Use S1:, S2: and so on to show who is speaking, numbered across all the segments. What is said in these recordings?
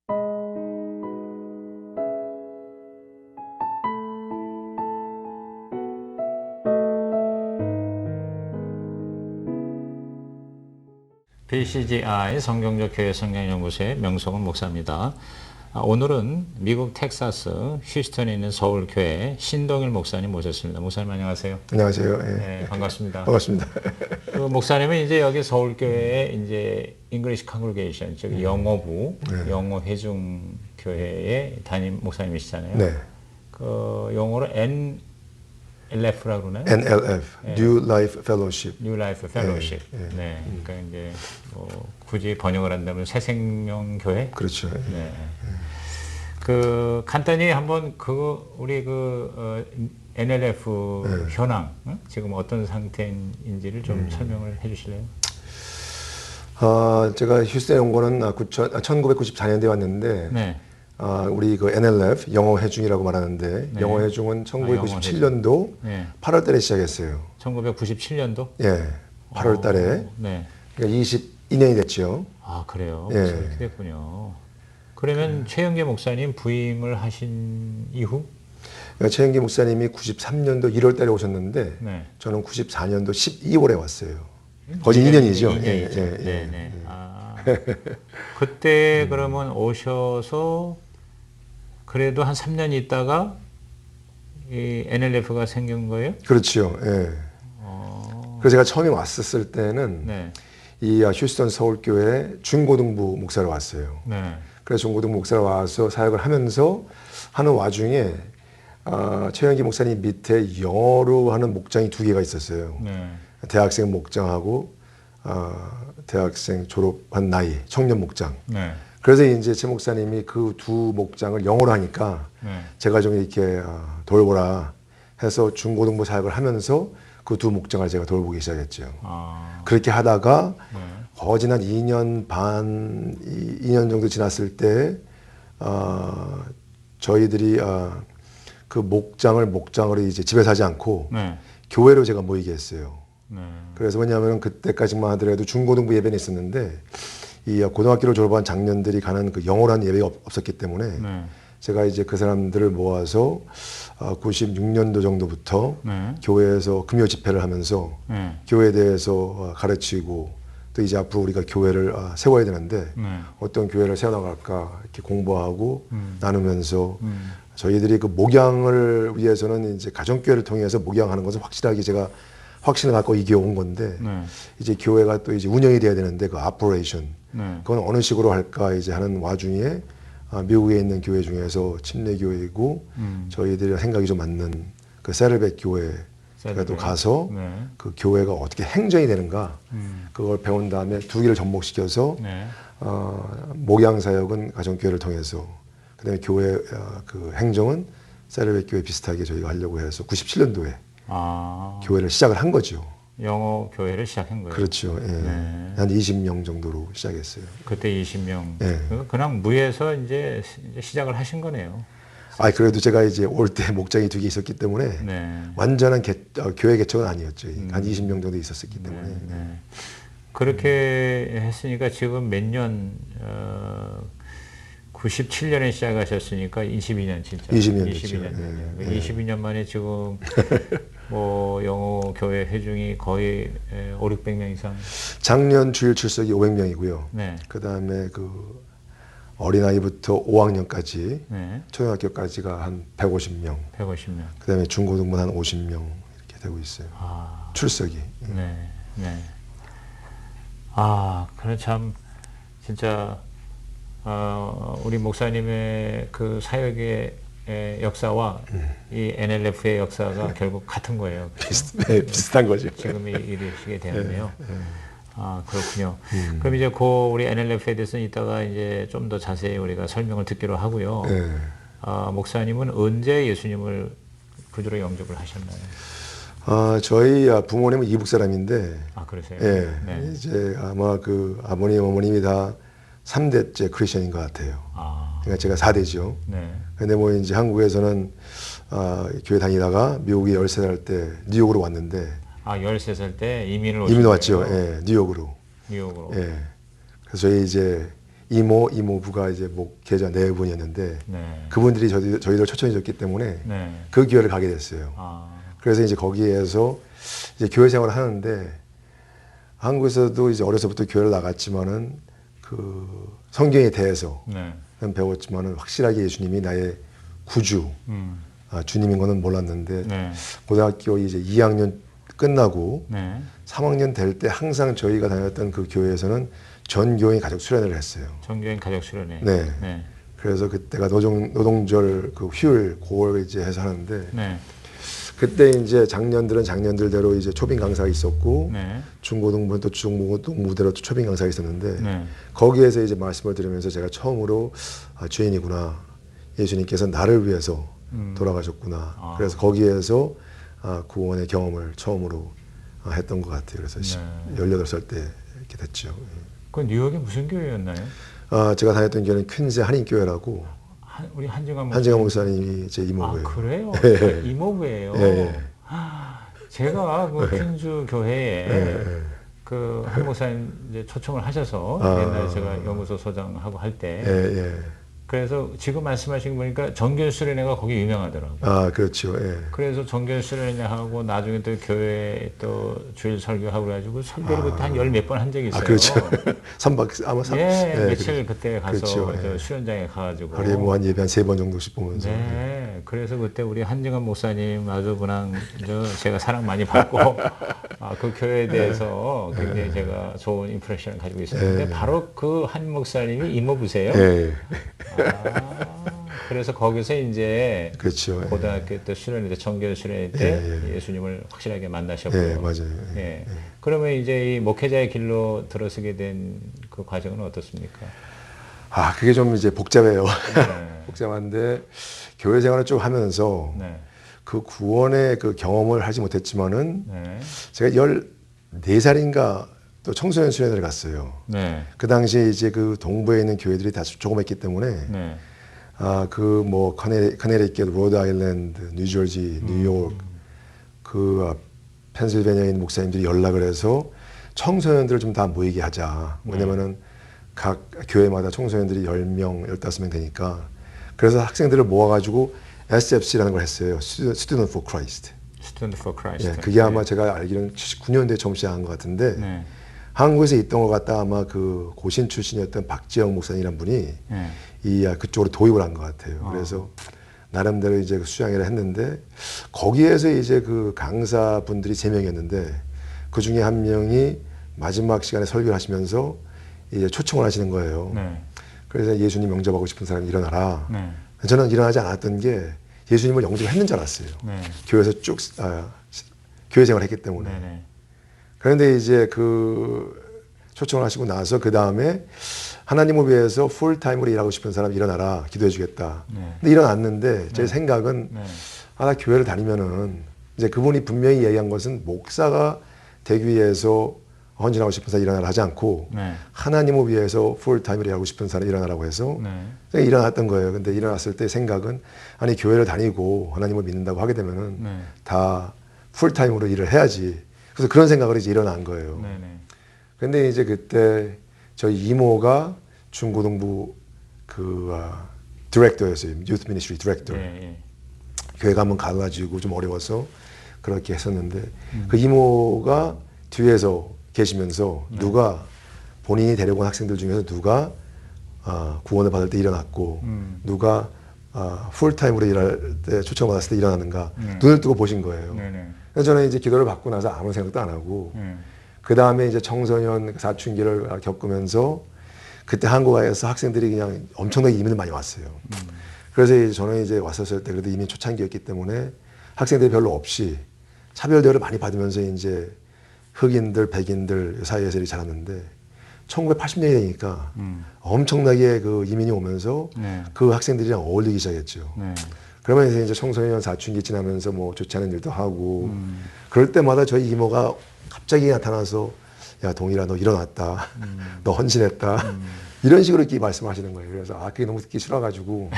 S1: BCGI 성경적 교회 성경연구소의 명성훈 목사입니다. 오늘은 미국 텍사스 휴스턴에 있는 서울교회 신동일 목사님 모셨습니다. 목사님 안녕하세요.
S2: 안녕하세요. 예.
S1: 네, 반갑습니다.
S2: 반갑습니다.
S1: 그 목사님은 이제 여기 서울교회에 이제 English Congregation, 즉 영어부, 영어 회중 교회의 담임 목사님이시잖아요.
S2: 네.
S1: 그 영어로 NLF라고 그러나요?
S2: NLF, New Life Fellowship.
S1: New Life Fellowship. 네. 그러니까 이제 뭐 굳이 번역을 한다면 새생명교회.
S2: 그렇죠.
S1: 네. 그 간단히 한번 우리 NLF 현황 지금 어떤 상태인지를 좀 설명을 해주실래요?
S2: 제가 휴스턴에 온 거는 1994년도에 왔는데,
S1: 네.
S2: 우리 그 NLF 영어 회중이라고 말하는데,
S1: 네.
S2: 영어 회중은 1997년도
S1: 네.
S2: 8월 달에 시작했어요.
S1: 1997년도?
S2: 예, 8월 달에.
S1: 네.
S2: 그러니까 22년이 됐죠.
S1: 아, 그래요?
S2: 예.
S1: 그렇게 됐군요. 그러면 최영계 목사님 부임을 하신 이후?
S2: 그러니까 최영기 목사님이 93년도 1월 달에 오셨는데,
S1: 네.
S2: 저는 94년도 12월에 왔어요. 거의 2년이죠.
S1: 2년이죠.
S2: 예.
S1: 네네. 아, 그때 그러면 오셔서 그래도 한 3년 있다가 이 NLF가 생긴 거예요?
S2: 그렇죠. 예. 그래서 제가 처음에 왔었을 때는
S1: 네.
S2: 이 휴스턴 서울교회 중고등부 목사로 왔어요.
S1: 네.
S2: 그래서 중고등부 목사로 와서 사역을 하면서 하는 와중에 최영기 목사님 밑에 영어로 하는 목장이 2개가 있었어요.
S1: 네.
S2: 대학생 목장하고 대학생 졸업한 나이 청년 목장.
S1: 네.
S2: 그래서 이제 최 목사님이 그 두 목장을 영어로 하니까
S1: 네.
S2: 제가 좀 이렇게 돌보라 해서 중고등부 사역을 하면서 그 두 목장을 제가 돌보기 시작했죠.
S1: 아,
S2: 그렇게 하다가
S1: 네.
S2: 거의 한 2년 반, 2년 정도 지났을 때 저희들이 그 목장으로 이제 집에서 하지 않고
S1: 네.
S2: 교회로 제가 모이게 했어요.
S1: 네.
S2: 그래서 왜냐하면 그때까지만 하더라도 중고등부 예배는 있었는데 이 고등학교를 졸업한 장년들이 가는 그 영어로 한 예배가 없었기 때문에
S1: 네.
S2: 제가 이제 그 사람들을 모아서 96년도 정도부터
S1: 네.
S2: 교회에서 금요 집회를 하면서
S1: 네.
S2: 교회에 대해서 가르치고 또 이제 앞으로 우리가 교회를 세워야 되는데
S1: 네.
S2: 어떤 교회를 세워나갈까 이렇게 공부하고 나누면서 저희들이 그 목양을 위해서는 이제 가정교회를 통해서 목양하는 것은 확실하게 제가 확신을 갖고 이겨온 건데
S1: 네.
S2: 이제 교회가 또 이제 운영이 돼야 되는데 그 오퍼레이션
S1: 네.
S2: 그건 어느 식으로 할까 이제 하는 와중에 미국에 있는 교회 중에서 침례교회이고 저희들이 생각이 좀 맞는 그 세르벳 교회가 또 가서
S1: 네.
S2: 그 교회가 어떻게 행정이 되는가 그걸 배운 다음에 2개를 접목시켜서
S1: 네.
S2: 목양 사역은 가정교회를 통해서 그다음에 교회 그 행정은 세르벳 교회 비슷하게 저희가 하려고 해서 97년도에 교회를 시작을 한 거죠.
S1: 영어 교회를 시작한 거예요.
S2: 그렇죠. 예.
S1: 네.
S2: 한 20명 정도로 시작했어요.
S1: 그때 20명.
S2: 네.
S1: 그냥 무에서 이제 시작을 하신 거네요.
S2: 그래도 제가 이제 올 때 목장이 2개 있었기 때문에
S1: 네.
S2: 완전한 교회 개척은 아니었죠. 한 20명 정도 있었기 때문에.
S1: 네. 그렇게 했으니까 지금 몇 년, 97년에 시작하셨으니까 22년 진짜.
S2: 22년
S1: 22년.
S2: 됐죠.
S1: 네. 22년 만에 지금 뭐 영어 교회 회중이 거의 500-600명 이상.
S2: 작년 주일 출석이 500명이고요.
S1: 네.
S2: 그다음에 그 어린아이부터 5학년까지
S1: 네.
S2: 초등학교까지가 한 150명.
S1: 150명.
S2: 그다음에 중고등부는 한 50명 이렇게 되고 있어요. 출석이.
S1: 네. 네. 그래 참 진짜 우리 목사님의 그 사역의 역사와 이 NLF의 역사가 결국 같은 거예요.
S2: 비슷한 거죠.
S1: 지금 이르시게 되는데요. 그렇군요. 그럼 이제 우리 NLF에 대해서는 이따가 이제 좀 더 자세히 우리가 설명을 듣기로 하고요. 목사님은 언제 예수님을 구주로 영접을 하셨나요?
S2: 저희 부모님은 이북 사람인데.
S1: 그러세요?
S2: 예.
S1: 네.
S2: 이제 아마 그 아버님, 어머님이 다 3대째 크리스천인 것 같아요. 그러니까 제가 4대죠.
S1: 네.
S2: 근데 뭐 이제 한국에서는 교회 다니다가 미국에 13살 때 뉴욕으로 왔는데.
S1: 13살 때 이민
S2: 왔죠. 예, 뉴욕으로.
S1: 뉴욕으로.
S2: 예. 그래서 저희 이제 이모, 이모부가 이제 목회자 네 분이었는데
S1: 네.
S2: 그분들이 저희들 초청해 줬기 때문에
S1: 네.
S2: 그 교회를 가게 됐어요.
S1: 아.
S2: 그래서 이제 거기에서 이제 교회 생활을 하는데 한국에서도 이제 어려서부터 교회를 나갔지만은 그 성경에 대해서
S1: 네.
S2: 배웠지만은 확실하게 예수님이 나의 구주, 주님인 거는 몰랐는데
S1: 네.
S2: 고등학교 이제 2학년 끝나고
S1: 네.
S2: 3학년 될 때 항상 저희가 다녔던 그 교회에서는 전 교인 가족 수련회를 했어요.
S1: 전교인 가족 수련회.
S2: 네.
S1: 네.
S2: 그래서 그때가 노동절 그 휴일 그걸 이제 해서 하는데
S1: 네.
S2: 그때 이제 작년들은 작년들대로 이제 초빙 강사가 있었고
S1: 네.
S2: 중고등부는 또 중고등부대로 또 초빙 강사가 있었는데
S1: 네.
S2: 거기에서 이제 말씀을 들으면서 제가 처음으로 죄인이구나. 예수님께서 나를 위해서 돌아가셨구나. 그래서 거기에서 구원의 경험을 처음으로 했던 것 같아요. 그래서 18살 때 이렇게 됐죠.
S1: 그 뉴욕이 무슨 교회였나요?
S2: 제가 다녔던 교회는 퀸즈 한인교회라고
S1: 우리 한정환
S2: 목사님이 제 이모부예요.
S1: 아, 그래요?
S2: 예.
S1: 아, 이모부예요.
S2: 예.
S1: 제가 그 퀸즈 교회에 그 한 목사님 이제 초청을 하셔서 옛날에 제가 연구소 소장하고 할 때 그래서 지금 말씀하신 거 보니까 정규 수련회가 거기 유명하더라고요.
S2: 그렇죠. 예.
S1: 그래서 정규 수련회 하고 나중에 또 교회 또 주일 설교하고 그래가지고 설교를 그때 한 열 몇 번 한 적이 있어요.
S2: 그렇죠. 3박 아마 3.
S1: 며칠 그때 가서
S2: 그렇죠.
S1: 수련장에 가가지고
S2: 하루에 뭐 한 예배 한 3번 정도씩 보면서.
S1: 네, 그래서 그때 우리 한정환 목사님 아주 그냥 제가 사랑 많이 받고 그 교회에 대해서 굉장히 제가 좋은 임프레션을 가지고 있었는데 바로 그 한 목사님이 이모부세요. 그래서 거기서 이제
S2: 그렇죠.
S1: 고등학교 때 수련회 때 정규 수련회 때 예수님을 확실하게 만나셨고요.
S2: 맞아요.
S1: 그러면 이제 이 목회자의 길로 들어서게 된 그 과정은 어떻습니까?
S2: 그게 좀 이제 복잡해요. 복잡한데 교회 생활을 쭉 하면서 그 구원의 그 경험을 하지 못했지만은 제가 14살인가 또 청소년 수련회를 갔어요. 그 당시에 이제 그 동부에 있는 교회들이 다 조그맣기 때문에 그 뭐 커네리켓, 로드 아일랜드, 뉴저지, 뉴욕, 그 펜실베니아에 있는 목사님들이 연락을 해서 청소년들을 좀 다 모이게 하자. 왜냐면은 각 교회마다 청소년들이 10명, 15명 되니까. 그래서 학생들을 모아가지고 SFC라는 걸 했어요. Student for Christ.
S1: Student for Christ.
S2: 그게 아마 제가 알기로는 79년도에 처음 시작한 것 같은데 한국에서 있던 것 같다. 아마 그 고신 출신이었던 박지영 목사님이란 분이 그쪽으로 도입을 한 것 같아요. 그래서 나름대로 이제 수양회를 했는데 거기에서 이제 그 강사분들이 3명이었는데 그 중에 한 명이 마지막 시간에 설교를 하시면서 이제 초청을 하시는 거예요. 그래서 예수님 영접하고 싶은 사람이 일어나라. 저는 일어나지 않았던 게 예수님을 영접했는 줄 알았어요. 교회에서 쭉 교회 생활을 했기 때문에. 그런데 이제 그 초청을 하시고 나서 그 다음에 하나님을 위해서 풀타임으로 일하고 싶은 사람 일어나라. 기도해 주겠다. 근데 일어났는데 제 생각은 나 교회를 다니면은 이제 그분이 분명히 얘기한 것은 목사가 되기 위해서 헌신하고 싶은 사람 일어나라 하지 않고 하나님을 위해서 풀타임으로 일하고 싶은 사람 일어나라고 해서 일어났던 거예요. 근데 일어났을 때 생각은 아니 교회를 다니고 하나님을 믿는다고 하게 되면은 다 풀타임으로 일을 해야지. 그래서 그런 생각으로 이제 일어난 거예요. 근데 이제 그때 저희 이모가 중고등부 그 디렉터였어요. 유스 미니스트리 디렉터. 교회가 한번 가가지고 좀 어려워서 그렇게 했었는데 그 이모가 뒤에서 계시면서 누가 본인이 데려온 학생들 중에서 누가 구원을 받을 때 일어났고 누가 풀타임으로 일할 때 초청받았을 때 일어나는가 눈을 뜨고 보신 거예요. 그래서 저는 이제 기도를 받고 나서 아무 생각도 안 하고 그 다음에 이제 청소년 사춘기를 겪으면서 그때 한국에서 학생들이 그냥 엄청나게 이민을 많이 왔어요. 그래서 이제 저는 이제 왔었을 때 그래도 이민 초창기였기 때문에 학생들이 별로 없이 차별 대우를 많이 받으면서 이제 흑인들, 백인들 사이에서 이렇게 자랐는데 1980년이 되니까 엄청나게 그 이민이 오면서 그 학생들이랑 어울리기 시작했죠. 그러면서 이제 청소년 사춘기 지나면서 뭐 좋지 않은 일도 하고 그럴 때마다 저희 이모가 갑자기 나타나서 야 동일아 너 일어났다. 너 헌신했다. 이런 식으로 이렇게 말씀하시는 거예요. 그래서 그게 너무 듣기 싫어가지고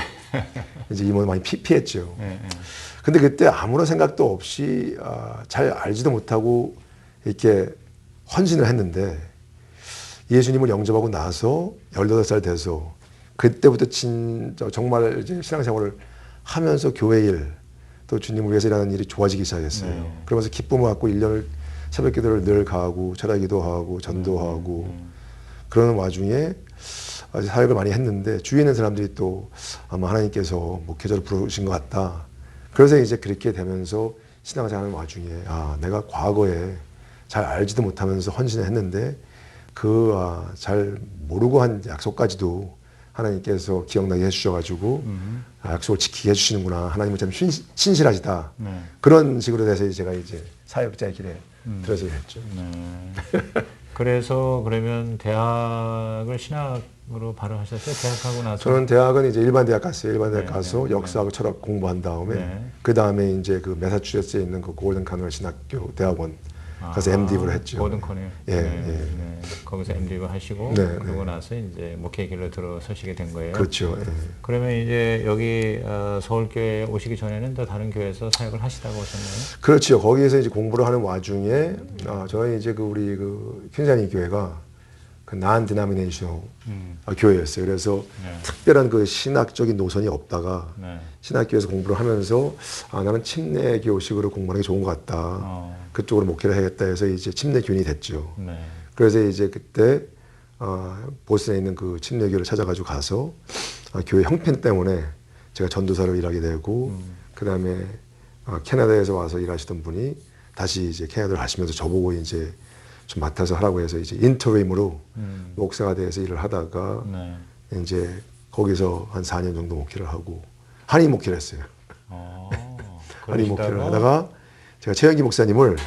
S2: 이제 이모는 많이 피했죠. 근데 그때 아무런 생각도 없이 잘 알지도 못하고 이렇게 헌신을 했는데 예수님을 영접하고 나서 18살 돼서 그때부터 정말 이제 신앙생활을 하면서 교회 일, 또 주님을 위해서 일하는 일이 좋아지기 시작했어요. 그러면서 기쁨을 갖고 1년을 새벽 기도를 늘 가고 철야 기도하고 전도하고 그러는 와중에 아주 사역을 많이 했는데 주위에 있는 사람들이 또 아마 하나님께서 목회자로 부르신 것 같다. 그래서 이제 그렇게 되면서 신앙생활하는 와중에 내가 과거에 잘 알지도 못하면서 헌신을 했는데 잘 모르고 한 약속까지도 하나님께서 기억나게 해주셔가지고 약속을 지키게 해주시는구나. 하나님은 참 신실하시다. 그런 식으로 돼서 제가 이제 사역자의 길에 들어서게 됐죠.
S1: 그래서 그러면 대학을 신학으로 바로 하셨어요? 대학하고 나서?
S2: 저는 대학은 이제 일반 대학 갔어요. 일반 대학 가서 역사하고 철학 공부한 다음에 그 다음에 이제 그 매사추세츠에 있는 그 골든 카놀 신학교 대학원 가서 MDiv를 했죠.
S1: 골든 카놀.
S2: 예.
S1: 거기서 MDiv 하시고 그러고 나서 이제 목회 길로 들어서시게 된 거예요.
S2: 그렇죠. 예.
S1: 그러면 이제 여기 서울교회 오시기 전에는 또 다른 교회에서 사역을 하시다고 하셨나요?
S2: 그렇죠. 거기에서 이제 공부를 하는 와중에 저희 이제 우리 퀸자니 교회가 non-denominational 교회였어요. 그래서 특별한 신학적인 노선이 없다가 신학교에서 공부를 하면서 나는 침례교식으로 공부하는 게 좋은 것 같다. 그쪽으로 목회를 해야겠다 해서 이제 침례교인이 됐죠. 그래서 이제 그때 보스턴에 있는 그 침례교를 찾아가지고 가서 교회 형편 때문에 제가 전도사로 일하게 되고 그 다음에 캐나다에서 와서 일하시던 분이 다시 이제 캐나다를 가시면서 저보고 이제 좀 맡아서 하라고 해서 이제 인터림으로 목사가 돼서 일을 하다가 이제 거기서 한 4년 정도 목회를 하고 한인 목회를 했어요. 한인 목회를 하다가 제가 최영기 목사님을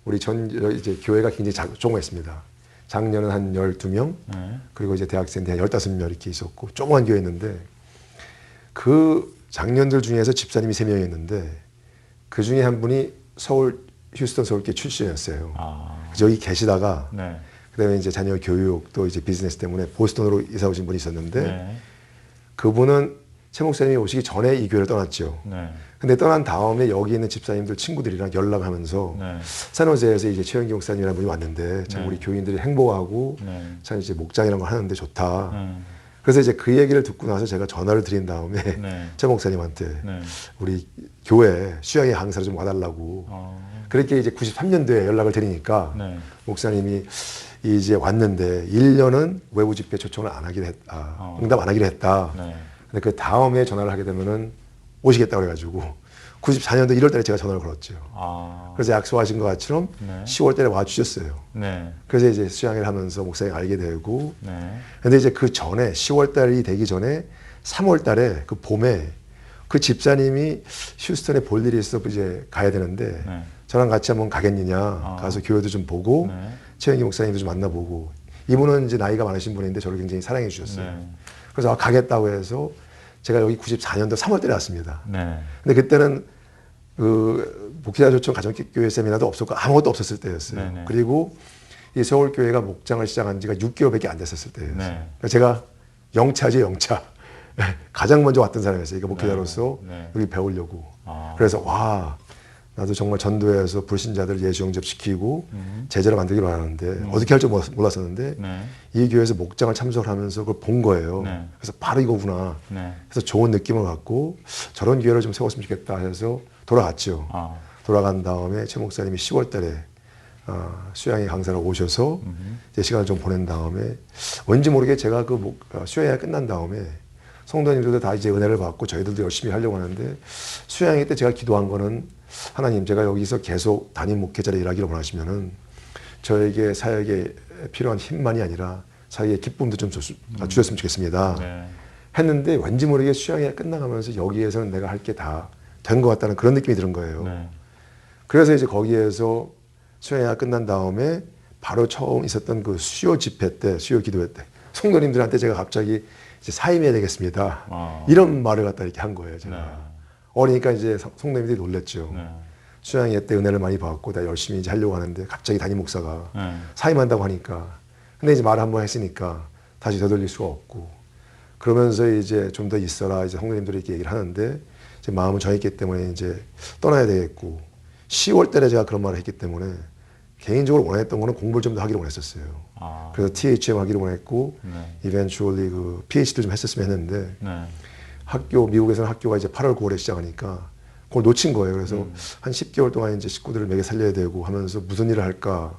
S2: 우리 이제 교회가 굉장히 조그맣습니다. 작년은 한 12명, 그리고 이제 대학생들 한 15명 이렇게 있었고 조그만 교회였는데 그 장년들 중에서 집사님이 3명이었는데 그 중에 한 분이 휴스턴 서울교회 출신이었어요. 여기 계시다가 그다음에 이제 자녀 교육 또 이제 비즈니스 때문에 보스턴으로 이사 오신 분이 있었는데 그분은 최 목사님이 오시기 전에 이 교회를 떠났죠. 근데 떠난 다음에 여기 있는 집사님들 친구들이랑 연락하면서 산호제에서 이제 최영기 목사님이라는 분이 왔는데 참 우리 교인들이 행복하고 참 이제 목장이라는 걸 하는데 좋다. 그래서 이제 그 얘기를 듣고 나서 제가 전화를 드린 다음에 최 목사님한테 우리 교회 수양회 강사를 좀 와달라고 그렇게 이제 93년도에 연락을 드리니까 목사님이 이제 왔는데 1년은 외부 집회 초청을 안 하기로 했다. 응답 안 하기로 했다. 근데 그 다음에 전화를 하게 되면은 오시겠다고 그래가지고 94년도 1월 달에 제가 전화를 걸었죠. 그래서 약속하신 것처럼 10월 달에 와주셨어요. 그래서 이제 수양회를 하면서 목사님 알게 되고 근데 이제 그 전에 10월 달이 되기 전에 3월 달에 그 봄에 그 집사님이 휴스턴에 볼 일이 있어 이제 가야 되는데 저랑 같이 한번 가겠느냐 가서 교회도 좀 보고 최영기 목사님도 좀 만나보고 이분은 이제 나이가 많으신 분인데 저를 굉장히 사랑해 주셨어요. 그래서 가겠다고 해서 제가 여기 94년도 3월 달에 왔습니다. 근데 그때는 그 목회자 초청 가정교회 세미나도 없었고 아무것도 없었을 때였어요. 그리고 이 서울교회가 목장을 시작한 지가 6개월밖에 안 됐었을 때였어요. 그러니까 제가 영차죠, 영차. 가장 먼저 왔던 사람이었어요. 그러니까 목회자로서 여기 배우려고. 그래서 나도 정말 전도해서 불신자들 예수 영접시키고 제자를 만들기로 하는데 어떻게 할 줄 몰랐었는데 이 교회에서 목장을 참석을 하면서 그걸 본 거예요. 그래서 바로 이거구나. 그래서 좋은 느낌을 갖고 저런 교회를 좀 세웠으면 좋겠다 해서 돌아갔죠. 돌아간 다음에 최 목사님이 10월 달에 수양회 강사로 오셔서 이제 시간을 좀 보낸 다음에 왠지 모르게 제가 그 수양회가 끝난 다음에 성도님들도 다 이제 은혜를 받고 저희들도 열심히 하려고 하는데 수양회 때 제가 기도한 거는 하나님 제가 여기서 계속 담임 목회자로 일하기를 원하시면은 저에게 사역에 필요한 힘만이 아니라 사역의 기쁨도 좀 주셨으면 좋겠습니다. 했는데 왠지 모르게 수양회가 끝나가면서 여기에서는 내가 할 게 다 된 것 같다는 그런 느낌이 드는 거예요. 그래서 이제 거기에서 수양회가 끝난 다음에 바로 처음 있었던 그 수요 집회 때, 수요 기도회 때 성도님들한테 제가 갑자기 이제 사임해야 되겠습니다. 이런 말을 갖다 이렇게 한 거예요. 제가. 어리니까 이제 성도님들이 놀랬죠. 수양회 때 은혜를 많이 받고 나 열심히 이제 하려고 하는데 갑자기 담임 목사가 사임한다고 하니까 근데 이제 말 한번 했으니까 다시 되돌릴 수가 없고 그러면서 이제 좀 더 있어라 이제 성도님들이 이렇게 얘기를 하는데 제 마음은 정했기 때문에 이제 떠나야 되겠고 10월 달에 제가 그런 말을 했기 때문에 개인적으로 원했던 거는 공부를 좀 더 하기를 원했었어요. 그래서 THM 하기를 원했고, eventually 그 PhD를 좀 했었으면 했는데, 미국에서는 학교가 이제 8월, 9월에 시작하니까, 그걸 놓친 거예요. 그래서 한 10개월 동안 이제 식구들을 먹여 살려야 되고 하면서 무슨 일을 할까.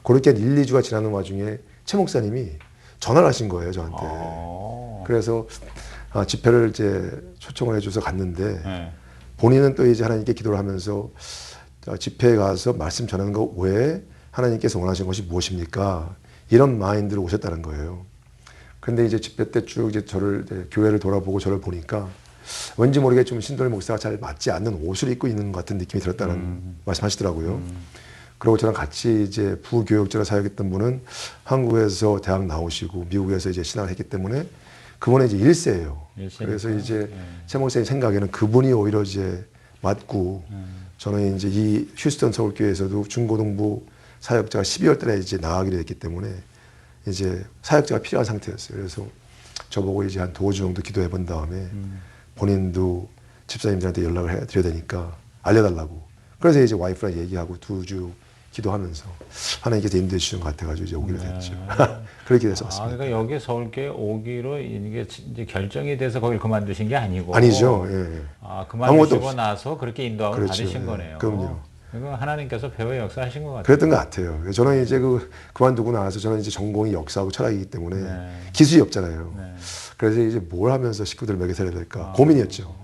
S2: 그렇게 한 1, 2주가 지나는 와중에 최 목사님이 전화를 하신 거예요, 저한테. 그래서 집회를 이제 초청을 해줘서 갔는데, 본인은 또 이제 하나님께 기도를 하면서 집회에 가서 말씀 전하는 것 외에 하나님께서 원하시는 것이 무엇입니까? 이런 마인드로 오셨다는 거예요. 근데 이제 집회 때 쭉 이제 저를 이제 교회를 돌아보고 저를 보니까 왠지 모르게 좀 신도일 목사가 잘 맞지 않는 옷을 입고 있는 것 같은 느낌이 들었다는 말씀하시더라고요. 그리고 저랑 같이 이제 부교육자로 사역했던 분은 한국에서 대학 나오시고 미국에서 이제 신학을 했기 때문에 그분은 이제 1세예요. 그래서 이제 최 목사님 생각에는 그분이 오히려 이제 맞고 저는 이제 이 휴스턴 서울교회에서도 중고등부 사역자가 12월 달에 이제 나가기로 했기 때문에 이제 사역자가 필요한 상태였어요. 그래서 저보고 이제 한 도주 정도 기도해 본 다음에 본인도 집사님들한테 연락을 해 드려야 되니까 알려달라고. 그래서 이제 와이프랑 얘기하고 2주 기도하면서 하나님께서 인도해 주신 것 같아가지고 이제 오기로 됐죠. 그렇게 돼서 왔습니다.
S1: 그러니까 여기 서울교회 오기로 이게 이제 결정이 돼서 거기를 그만두신 게 아니고.
S2: 아니죠. 예.
S1: 그만두시고 나서 그렇게 인도함을
S2: 그렇죠.
S1: 받으신 거네요.
S2: 그럼요.
S1: 이거 하나님께서 배후의 역사하신 것 같아요.
S2: 그랬던 것 같아요. 저는 이제 그만두고 나서 저는 이제 전공이 역사하고 철학이기 때문에 기술이 없잖아요. 그래서 이제 뭘 하면서 식구들 먹여 살려야 될까 고민이었죠.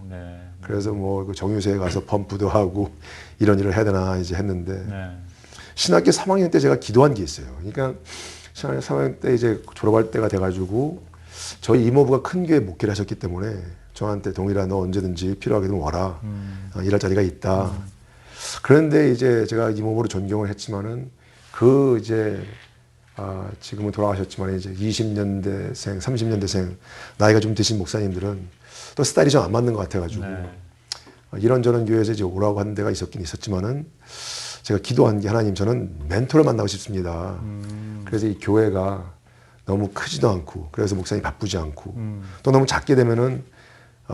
S2: 그래서 뭐 그 정유소에 가서 펌프도 하고 이런 일을 해야 되나 이제 했는데 신학교 3학년 때 제가 기도한 게 있어요. 그러니까 신학교 3학년 때 이제 졸업할 때가 돼가지고 저희 이모부가 큰 교회 목회를 하셨기 때문에 저한테 동일아 너 언제든지 필요하게 되면 와라. 일할 자리가 있다. 그런데 이제 제가 이모부를 존경을 했지만은 그 이제 지금은 돌아가셨지만 이제 20년대생, 30년대생 나이가 좀 드신 목사님들은 또 스타일이 좀 안 맞는 것 같아가지고 이런저런 교회에서 이제 오라고 하는 데가 있었긴 있었지만은 제가 기도한 게 하나님 저는 멘토를 만나고 싶습니다. 그래서 이 교회가 너무 크지도 않고 그래서 목사님 바쁘지 않고 또 너무 작게 되면은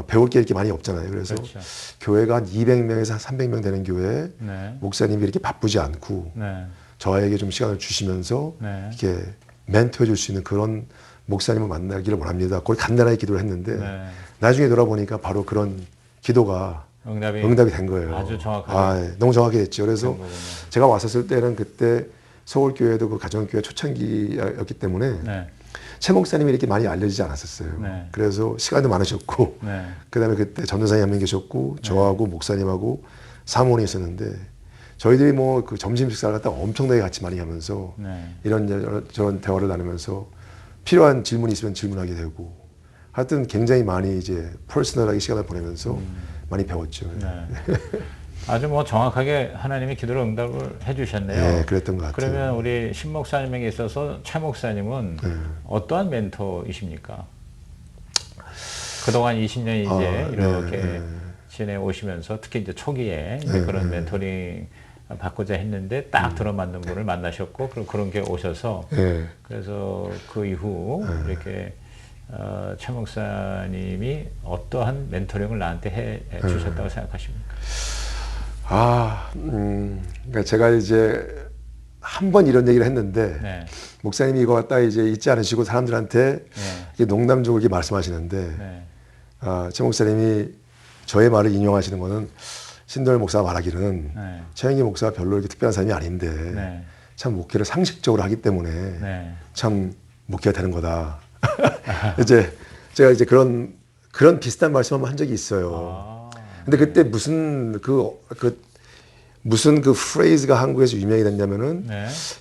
S2: 배울 게 이렇게 많이 없잖아요. 그래서
S1: 그렇죠.
S2: 교회가 한 200명에서 300명 되는 교회에 목사님이 이렇게 바쁘지 않고 저에게 좀 시간을 주시면서 이렇게 멘토해 줄 수 있는 그런 목사님을 만나기를 원합니다. 그걸 간단하게 기도를 했는데 나중에 돌아보니까 바로 그런 기도가 응답이 된 거예요.
S1: 아주 정확하게.
S2: 너무 정확하게 됐죠. 그래서 제가 왔었을 때는 그때 서울교회도 그 가정교회 초창기였기 때문에 최 목사님이 이렇게 많이 알려지지 않았었어요. 그래서 시간도 많으셨고 그다음에 그때 전도사님 한 명 계셨고 저하고 목사님하고 사모님이 있었는데 저희들이 뭐 그 점심 식사를 갖다가 엄청나게 같이 많이 하면서 이런저런 대화를 나누면서 필요한 질문이 있으면 질문하게 되고 하여튼 굉장히 많이 이제 퍼스널하게 시간을 보내면서 많이 배웠죠.
S1: 아주 뭐 정확하게 하나님의 기도를 응답을 해주셨네요.
S2: 네, 그랬던 것 같아요.
S1: 그러면 우리 신 목사님에게 있어서 최 목사님은 어떠한 멘토이십니까? 그동안 20년 이제 이렇게 지내오시면서 특히 이제 초기에 이제 그런 멘토링 받고자 했는데 딱 들어맞는 분을 만나셨고 그런 게 오셔서 그래서 그 이후 이렇게 최 목사님이 어떠한 멘토링을 나한테 해 주셨다고 생각하십니까?
S2: 그러니까 제가 이제 한 번 이런 얘기를 했는데 목사님이 이거 갖다 이제 잊지 않으시고 사람들한테 이게 농담적으로 이렇게 말씀하시는데 최 목사님이 저의 말을 인용하시는 거는 신도일 목사가 말하기는 최영기 목사가 별로 이렇게 특별한 사람이 아닌데 참 목회를 상식적으로 하기 때문에 참 목회가 되는 거다. 이제 제가 이제 그런 비슷한 말씀을 한 적이 있어요. 근데 그때 무슨 프레이즈가 한국에서 유명이 됐냐면은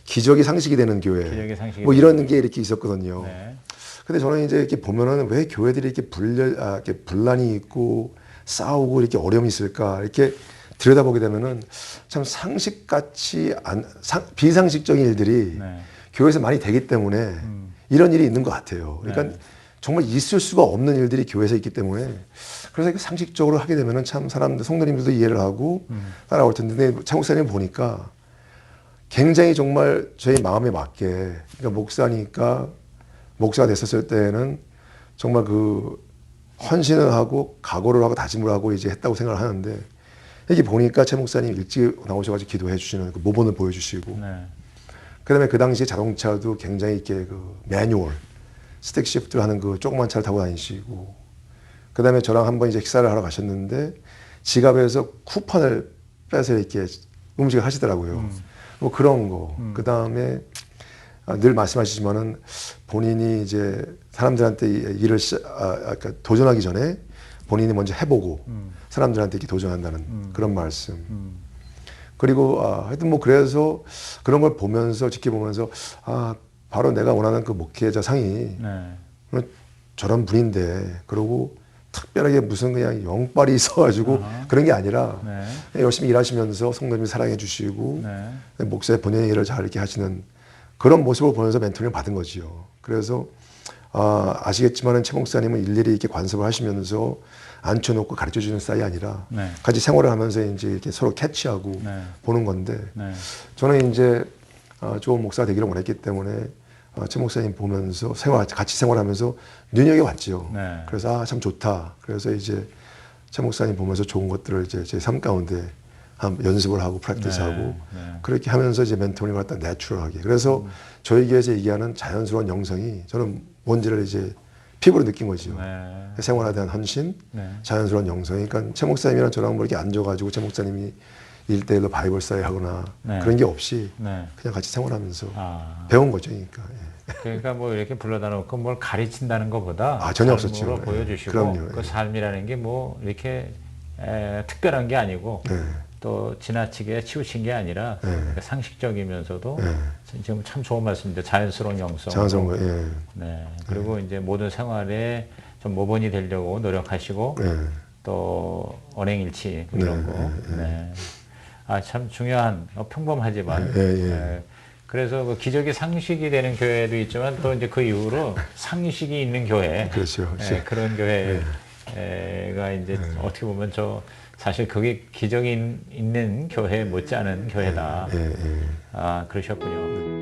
S2: 기적이 상식이 되는 교회 뭐 이런 게 이렇게 있었거든요. 근데 저는 이제 이렇게 보면은 왜 교회들이 이렇게 이렇게 분란이 있고 싸우고 이렇게 어려움이 있을까 이렇게 들여다보게 되면은 참 비상식적인 일들이 교회에서 많이 되기 때문에 이런 일이 있는 것 같아요. 그러니까 정말 있을 수가 없는 일들이 교회에서 있기 때문에 그래서 상식적으로 하게 되면은 참 사람들 성도님들도 이해를 하고 따라올 텐데 근데 최 목사님 보니까 굉장히 정말 저희 마음에 맞게 그러니까 목사니까 목사가 됐었을 때는 정말 그 헌신을 하고 각오를 하고 다짐을 하고 이제 했다고 생각을 하는데 이게 보니까 최 목사님 일찍 나오셔가지고 기도해 주시는 그 모본을 보여주시고 그다음에 그 당시 자동차도 굉장히 이렇게 그 매뉴얼, 스틱 시프트를 하는 그 조그만 차를 타고 다니시고, 그다음에 저랑 한번 이제 식사를 하러 가셨는데 지갑에서 쿠폰을 빼서 이렇게 음식을 하시더라고요. 뭐 그런 거. 그다음에 늘 말씀하시지만은 본인이 이제 사람들한테 일을 그러니까 도전하기 전에 본인이 먼저 해보고 사람들한테 이렇게 도전한다는 그런 말씀. 그리고 하여튼 뭐 그래서 그런 걸 보면서 지켜보면서 바로 내가 원하는 그 목회자 상이 저런 분인데, 그러고 특별하게 무슨 그냥 영빨이 있어가지고 그런 게 아니라 열심히 일하시면서 성도님 사랑해 주시고 목사의 본연의 일을 잘 이렇게 하시는 그런 모습을 보면서 멘토링을 받은 거지요. 그래서 아시겠지만은 최 목사님은 일일이 이렇게 관습을 하시면서 앉혀놓고 가르쳐주는 스타일이 아니라 같이 생활을 하면서 이제 이렇게 서로 캐치하고 보는 건데, 저는 이제 좋은 목사가 되기를 원했기 때문에 최 목사님 보면서 같이 생활하면서 눈여겨봤지요. 그래서 참 좋다. 그래서 이제 최 목사님 보면서 좋은 것들을 이제 제 삶 가운데 연습을 하고 프랙티스하고 그렇게 하면서 이제 멘토링을 갖다 내추럴하게. 그래서 저희 교회에서 얘기하는 자연스러운 영성이 저는 뭔지를 이제 피부로 느낀 거죠. 생활에 대한 헌신, 자연스러운 영성이. 그러니까 최 목사님이랑 저랑 뭐 이렇게 앉아가지고 최 목사님이 1대1로 바이블 스터디 하거나 그런 게 없이 그냥 같이 생활하면서 배운 거죠. 그러니까.
S1: 그러니까 뭐 이렇게 불러다 놓고 뭘 가르친다는 것보다
S2: 전혀
S1: 삶으로
S2: 없었죠.
S1: 보여주시고
S2: 그럼요.
S1: 그 삶이라는 게 뭐 이렇게 특별한 게 아니고 또 지나치게 치우친 게 아니라 상식적이면서도 지금 참 좋은 말씀인데 자연스러운 영성.
S2: 자연스러운 거.
S1: 그리고 이제 모든 생활에 좀 모범이 되려고 노력하시고 또 언행일치 이런 거. 참 중요한 평범하지만 그래서 그 기적이 상식이 되는 교회도 있지만 또 이제 그 이후로 상식이 있는 교회.
S2: 그렇죠.
S1: 그런 교회가 이제 어떻게 보면 사실 그게 기적이 있는 교회 못지않은 교회다. 그러셨군요.